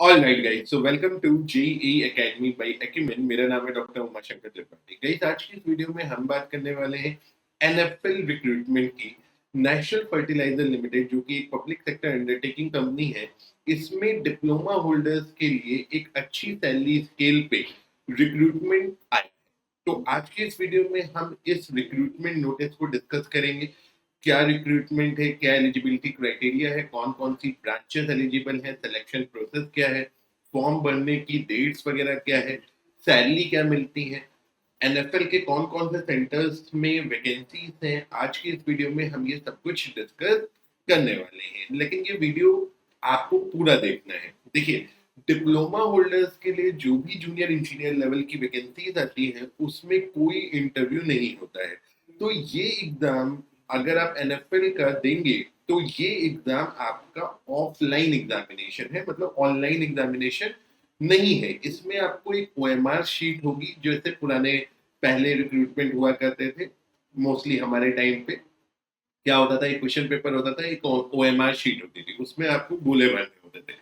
All right guys, so welcome to JE academy by Acumen. मेरा नाम है doctor Umashankar Tripathi. Guys, आज की इस वीडियो में हम बात करने वाले हैं एनएफएल रिक्रूटमेंट की। नेशनल फर्टिलाइजर लिमिटेड, जो कि एक पब्लिक सेक्टर अंडरटेकिंग कंपनी है, इसमें डिप्लोमा होल्डर्स के लिए एक अच्छी सैलरी स्केल पे रिक्रूटमेंट आया। तो आज की इस वीडियो में हम इस रिक्रूटमेंट नोटिस को डिस्कस करेंगे। क्या रिक्रूटमेंट है, क्या एलिजिबिलिटी क्राइटेरिया है, कौन कौन सी ब्रांचेस एलिजिबल है, सिलेक्शन प्रोसेस क्या है, फॉर्म भरने की डेट्स वगैरह क्या है, सैलरी क्या मिलती है, एनएफएल के कौन कौन से सेंटर्स में वैकेंसीज हैं। आज की इस वीडियो में हम ये सब कुछ डिस्कस करने वाले हैं, लेकिन ये वीडियो आपको पूरा देखना है। देखिए, डिप्लोमा होल्डर्स के लिए जो भी जूनियर इंजीनियर लेवल की वैकेंसीज आती हैं, उसमें कोई इंटरव्यू नहीं होता है। तो ये एग्जाम अगर आप एनएफएल का देंगे तो ये एग्जाम आपका ऑफलाइन एग्जामिनेशन है, मतलब ऑनलाइन एग्जामिनेशन नहीं है। इसमें आपको एक ओएमआर शीट होगी, जैसे पुराने पहले रिक्रूटमेंट हुआ करते थे। मोस्टली हमारे टाइम पे क्या होता था, एक क्वेश्चन पेपर होता था, एक ओएमआर शीट होती थी, उसमें आपको गोले भरने होते थे।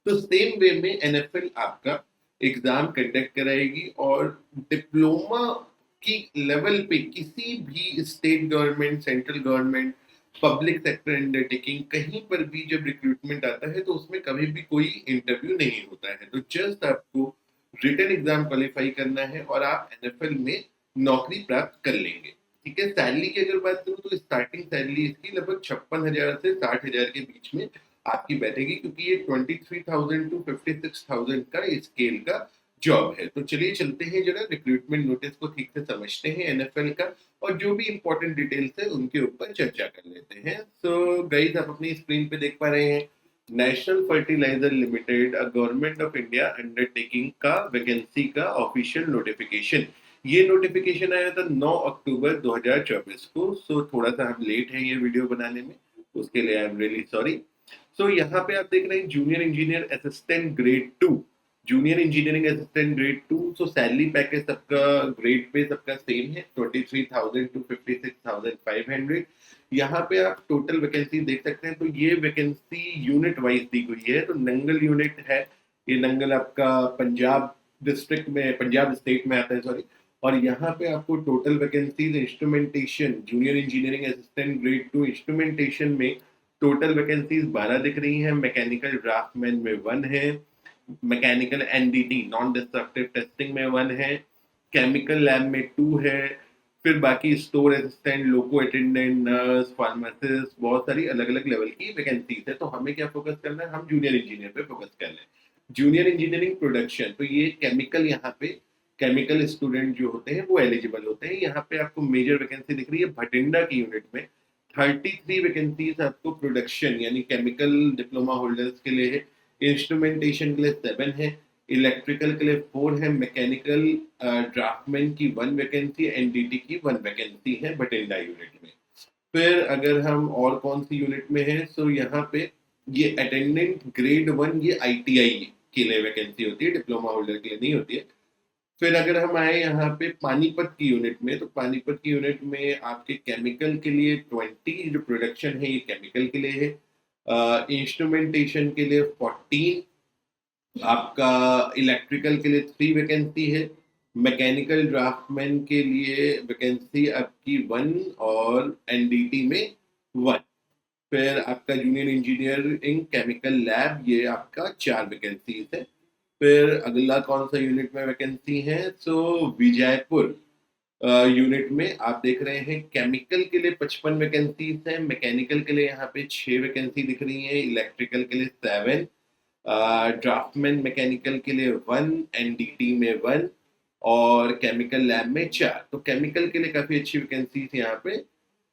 तो सेम वे में एनएफएल आपका एग्जाम कंडक्ट कराएगी, और डिप्लोमा की लेवल पे किसी भी state government, central government, public sector undertaking, कहीं पर भी जब रिक्रूटमेंट आता है तो उसमें कभी भी कोई इंटरव्यू नहीं होता है। तो जस्ट आपको रिटन एग्जाम क्वालिफाई करना है और आप एनएफएल में नौकरी प्राप्त कर लेंगे। ठीक है, सैलरी की अगर बात करूँ तो स्टार्टिंग सैलरी इसकी लगभग 56,000 से 60,000 के बीच में आपकी बैठेगी, क्योंकि ये 23,000 टू 56,000 का स्केल का जॉब है। तो चलिए चलते हैं, जरा रिक्रूटमेंट नोटिस को ठीक से समझते हैं एनएफएल का, और जो भी इंपॉर्टेंट डिटेल्स है उनके ऊपर चर्चा कर लेते हैं। सो गाइस, आप अपनी स्क्रीन पे देख पा रहे हैं national fertilizer limited, government of India undertaking का वैकेंसी का ऑफिशियल नोटिफिकेशन। ये नोटिफिकेशन आया था 9 अक्टूबर 2024 को। सो थोड़ा सा हम लेट है ये वीडियो बनाने में, उसके लिए आई एम रियली सॉरी। सो यहाँ पे आप देख रहे हैं junior engineer assistant grade 2, junior engineering assistant grade 2। सो सैलरी पैकेज सबका ग्रेड पे सबका सेम है, 23,000 टू 56,500। यहाँ पे आप टोटल वैकेंसी देख सकते हैं। तो ये वैकेंसी यूनिट वाइज दी हुई है। तो नंगल यूनिट है, ये नंगल आपका पंजाब डिस्ट्रिक्ट में, पंजाब स्टेट में आता है, सॉरी। और यहाँ पे आपको total vacancies instrumentation, junior engineering assistant grade 2 instrumentation में टोटल वैकेंसीज 12 दिख रही हैं। मैकेनिकल ड्राफ्टमैन में 1 है, mechanical NDT non destructive testing में 1 है, केमिकल लैब में 2 है। फिर बाकी स्टोर असिस्टेंट, लोको अटेंडेंट, नर्स, फार्मासिस्ट, बहुत सारी अलग अलग लेवल की वैकेंसीज है। तो हमें क्या फोकस करना है, हम जूनियर इंजीनियर पे फोकस कर लें। जूनियर इंजीनियरिंग प्रोडक्शन, तो ये केमिकल, यहाँ पे केमिकल स्टूडेंट जो होते हैं वो एलिजिबल होते हैं। यहाँ पे आपको मेजर वैकेंसी दिख रही है भटिंडा की यूनिट में। 33 वैकेंसीज आपको प्रोडक्शन यानी केमिकल डिप्लोमा होल्डर्स के लिए है। इंस्ट्रूमेंटेशन के लिए 7 है, इलेक्ट्रिकल के लिए 4 है, मैकेनिकल ड्राफ्टमैन की 1 वैकेंसी, एनडीटी की 1 वैकेंसी है भटिंडा यूनिट में। फिर अगर हम और कौन सी यूनिट में है, सो यहाँ पे ये अटेंडेंट ग्रेड 1, ये आईटीआई के लिए वैकेंसी होती है, डिप्लोमा होल्डर के लिए नहीं होती है। फिर अगर हम आए यहाँ पे पानीपत की यूनिट में, तो पानीपत की यूनिट में आपके केमिकल के लिए 20, जो प्रोडक्शन है ये केमिकल के लिए है। इंस्ट्रूमेंटेशन के लिए 14, आपका इलेक्ट्रिकल के लिए 3 वैकेंसी है, मैकेनिकल ड्राफ्टमैन के लिए वैकेंसी आपकी 1, और एनडीटी में 1। फिर आपका जूनियर इंजीनियरिंग केमिकल लैब, ये आपका 4 वैकेंसीज है। फिर अगला कौन सा यूनिट में वैकेंसी है, सो विजयपुर यूनिट में आप देख रहे हैं केमिकल के लिए 55 वैकेंसीज हैं, मैकेनिकल के लिए यहाँ पे 6 वैकेंसी दिख रही है, इलेक्ट्रिकल के लिए 7, ड्राफ्टमैन मैकेनिकल के लिए 1, एनडीटी में 1, और केमिकल लैब में 4। तो केमिकल के लिए काफी अच्छी वैकेंसीज यहाँ पे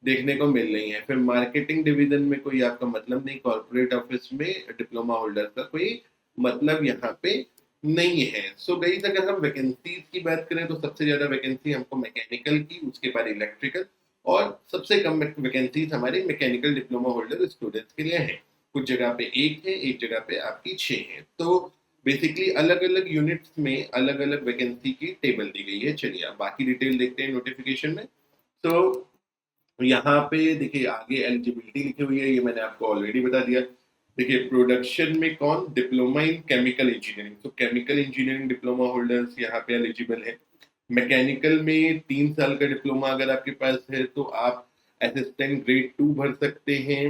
देखने को मिल रही है। फिर मार्केटिंग डिवीजन में कोई आपका मतलब नहीं, कॉर्पोरेट ऑफिस में डिप्लोमा होल्डर का कोई मतलब यहाँ पे नहीं है। सो गाइस, अगर हम वैकेंसीज की बात करें तो सबसे ज्यादा वैकेंसी हमको मैकेनिकल की, उसके बाद इलेक्ट्रिकल, और सबसे कम वैकेंसीज हमारे मैकेनिकल डिप्लोमा होल्डर स्टूडेंट्स के लिए है। कुछ जगह पे 1 है, एक जगह पे आपकी 6 है। तो बेसिकली अलग अलग यूनिट्स में अलग अलग वैकेंसी की टेबल दी गई है। चलिए अब बाकी डिटेल देखते हैं नोटिफिकेशन में। तो यहाँ पे देखिए आगे एलिजिबिलिटी लिखी हुई है, ये मैंने आपको ऑलरेडी बता दिया। देखिए प्रोडक्शन में कौन, डिप्लोमा इन केमिकल इंजीनियरिंग, तो केमिकल इंजीनियरिंग डिप्लोमा होल्डर्स यहाँ पे एलिजिबल है। मैकेनिकल में 3 साल का डिप्लोमा अगर आपके पास है तो आप असिस्टेंट ग्रेड 2 भर सकते हैं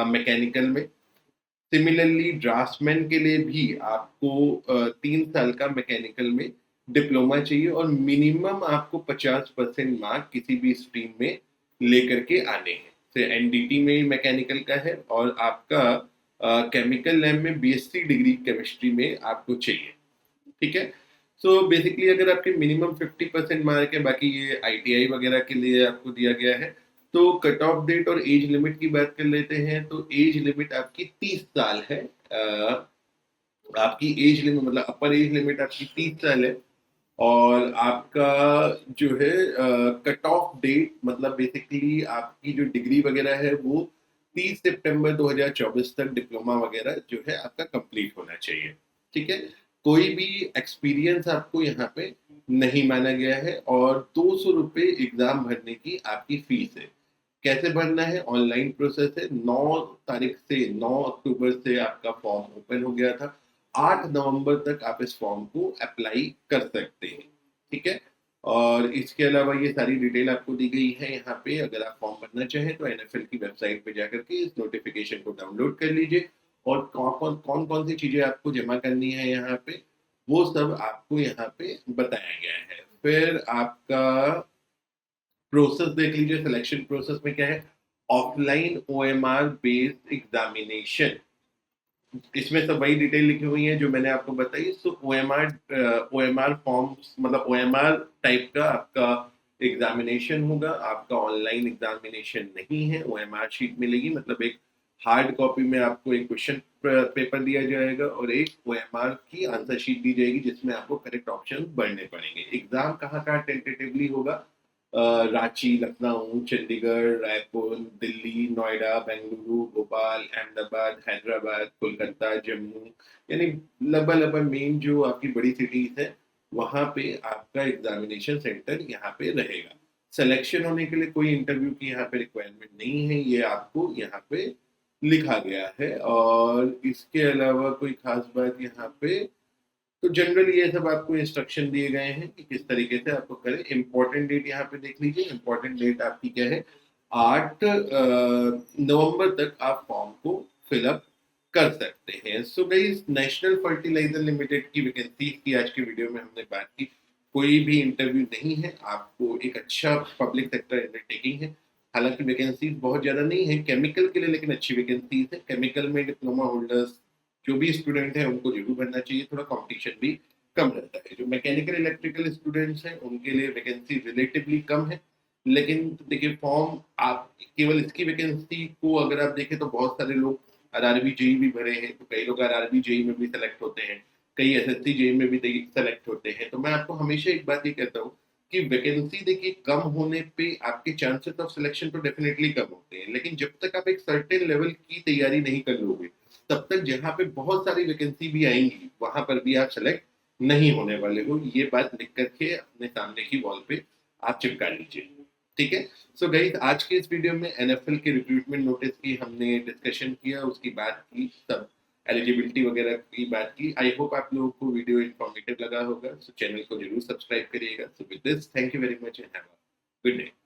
मैकेनिकल में। सिमिलरली ड्राफ्ट्समैन के लिए भी आपको 3 साल का मैकेनिकल में डिप्लोमा चाहिए और मिनिमम आपको 50% मार्क किसी भी स्ट्रीम में लेकर के आने हैं। से एनडीटी में मैकेनिकल का है और आपका केमिकल लैब में बीएससी डिग्री केमिस्ट्री में आपको चाहिए। ठीक है। सो बेसिकली अगर आपके मिनिमम 50% मार्क है, बाकी ये आईटीआई वगैरह के लिए आपको दिया गया है। तो कट ऑफ डेट और एज लिमिट की बात कर लेते हैं, तो एज लिमिट आपकी 30 साल है। आपकी एज लिमिट मतलब अपर एज लिमिट आपकी 30 साल है। और आपका जो है कट ऑफ डेट मतलब बेसिकली आपकी जो डिग्री वगैरह है वो 30 सितंबर 2024 तक डिप्लोमा वगैरह जो है आपका कंप्लीट होना चाहिए। ठीक है। कोई भी एक्सपीरियंस आपको यहाँ पे नहीं माना गया है और 200 रुपये एग्जाम भरने की आपकी फीस है। कैसे भरना है, ऑनलाइन प्रोसेस है। 9 तारीख से 9 अक्टूबर से आपका फॉर्म ओपन हो गया था। 8 नवंबर तक आप इस फॉर्म को अप्लाई कर सकते हैं। ठीक है। और इसके अलावा ये सारी डिटेल आपको दी गई है यहाँ पे। अगर आप फॉर्म भरना चाहें तो एनएफएल की वेबसाइट पे जाकर के इस नोटिफिकेशन को डाउनलोड कर लीजिए और कौन कौन सी चीजें आपको जमा करनी है यहाँ पे वो सब आपको यहाँ पे बताया गया है। फिर आपका प्रोसेस देख लीजिए। सिलेक्शन प्रोसेस में क्या है, ऑफलाइन ओएमआर बेस्ड एग्जामिनेशन, इसमें सब वही डिटेल लिखी हुई है जो मैंने आपको बताई। सो ओएमआर फॉर्म मतलब ओएमआर टाइप का आपका एग्जामिनेशन होगा। आपका ऑनलाइन एग्जामिनेशन नहीं है। ओएमआर शीट मिलेगी, मतलब एक हार्ड कॉपी में आपको एक क्वेश्चन पेपर दिया जाएगा और एक ओएमआर की आंसर शीट दी जाएगी जिसमें आपको करेक्ट ऑप्शन भरने पड़ेंगे। एग्जाम कहाँ कहाँ टेंटेटिवली होगा, रांची, लखनऊ, चंडीगढ़, रायपुर, दिल्ली, नोएडा, बेंगलुरु, भोपाल, अहमदाबाद, हैदराबाद, कोलकाता, जम्मू, यानी लगभग मेन जो आपकी बड़ी सिटीज है वहां पे आपका एग्जामिनेशन सेंटर यहाँ पे रहेगा। सिलेक्शन होने के लिए कोई इंटरव्यू की यहाँ पे रिक्वायरमेंट नहीं है, ये आपको यहाँ पे लिखा गया है। और इसके अलावा कोई खास बात यहाँ पे, तो जनरली ये सब आपको इंस्ट्रक्शन दिए गए हैं कि किस तरीके से आपको करें। इंपॉर्टेंट डेट यहाँ पे देख लीजिए। इंपॉर्टेंट डेट आपकी क्या है, 8 नवंबर तक आप फॉर्म को फिलअप कर सकते हैं। So guys, national fertilizer limited की वैकेंसी की आज की वीडियो में हमने बात की। कोई भी इंटरव्यू नहीं है, आपको एक अच्छा पब्लिक सेक्टर अंडरटेकिंग है। हालांकि वैकेंसी बहुत ज्यादा नहीं है केमिकल के लिए, लेकिन अच्छी वैकेंसी है। केमिकल में डिप्लोमा होल्डर्स जो भी स्टूडेंट है उनको जरूर भरना चाहिए, थोड़ा कंपटीशन भी कम रहता है। जो मैकेनिकल इलेक्ट्रिकल स्टूडेंट्स हैं उनके लिए वैकेंसी रिलेटिवली कम है। लेकिन देखिए फॉर्म आप केवल इसकी वैकेंसी को अगर आप देखें तो बहुत सारे लोग आरआरबी जेई भी भरे हैं, तो कई लोग आरआरबी जेई में भी सेलेक्ट होते हैं, कई एसएससी जेई में भी सेलेक्ट होते हैं। तो मैं आपको हमेशा एक बात ये कहता हूँ कि वैकेंसी देखिए कम होने पे आपके चांसेस ऑफ सिलेक्शन तो डेफिनेटली कम होते हैं, लेकिन जब तक आप एक सर्टेन लेवल की तैयारी नहीं कर लोगे तब तक जहाँ पे बहुत सारी वैकेंसी भी आएंगी वहां पर भी आप सेलेक्ट नहीं होने वाले हो। ये बात लिख करके अपने सामने की वॉल पे आप चिपका लीजिए। ठीक है। सो गाइस, आज के इस वीडियो में एनएफएल के रिक्रूटमेंट नोटिस की हमने डिस्कशन किया, उसकी बात की, सब एलिजिबिलिटी वगैरह की बात की। आई होप आप लोगों को वीडियो इन्फॉर्मेटिव लगा होगा। सो चैनल को जरूर सब्सक्राइब करिएगा। So with this, thank you very much and have a good day.